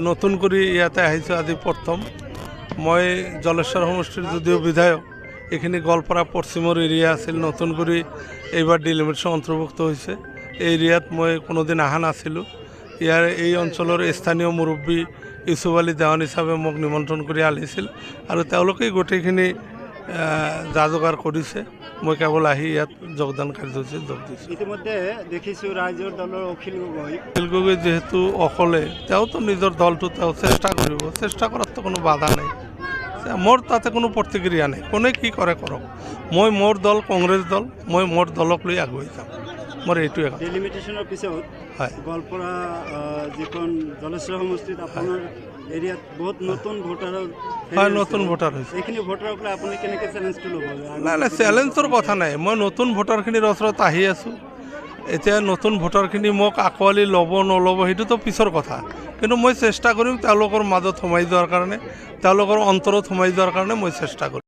নতুন কৰি ইয়াতে আহিছোঁ আজি প্ৰথম। মই জলেশ্বৰ সমষ্টিৰ যদিও বিধায়ক, এইখিনি গোৱালপাৰা পশ্চিমৰ এৰিয়া আছিল, নতুন কৰি এইবাৰ ডিলিমিটেশ্যন অন্তৰ্ভুক্ত হৈছে। এই এৰিয়াত মই কোনোদিন অহা নাছিলোঁ। ইয়াৰ এই অঞ্চলৰ স্থানীয় মুৰব্বী ইউচুফ আলী দেৱান হিচাপে মোক নিমন্ত্ৰণ কৰি আনিছিল আৰু তেওঁলোকেই গোটেইখিনি যা যোগাৰ কৰিছে। মই কেৱল আহি ইয়াত যোগদান কাৰ্যসূচীত যোগ দিছোঁ। ইতিমধ্যে দেখিছোঁ ৰাইজৰ দলৰ অখিল গগৈ যিহেতু অকলে, তেওঁতো নিজৰ দলটো তেওঁ চেষ্টা কৰিব, চেষ্টা কৰাততো কোনো বাধা নাই। মোৰ তাতে কোনো প্ৰতিক্ৰিয়া নাই, কোনে কি কৰে কৰক। মই মোৰ দল কংগ্ৰেছ দল, মই মোৰ দলক লৈ আগুৱাই যাম। মোৰ এইটোৱে কথা। ডিলিমিটেশ্যনৰ পিছত হয়, গোৱালপাৰা যিখন জলেশ্বৰ সমষ্টিত আপোনাৰ এৰিয়াত বহুত নতুন ভোটাৰৰ হয়, নতুন ভোটাৰ হৈছে। এইখিনি ভোটাৰক লৈ আপুনি কেনেকৈ চেলেঞ্জটো ল'ব? নাই, চেলেঞ্জৰ কথা নাই। মই নতুন ভোটাৰখিনিৰ ওচৰত আহি আছোঁ। এতিয়া নতুন ভোটাৰখিনি মোক আঁকোৱালি ল'ব নল'ব সেইটোতো পিছৰ কথা, কিন্তু মই চেষ্টা কৰিম তেওঁলোকৰ মাজত সোমাই যোৱাৰ কাৰণে, তেওঁলোকৰ অন্তৰত সোমাই যোৱাৰ কাৰণে মই চেষ্টা কৰিম।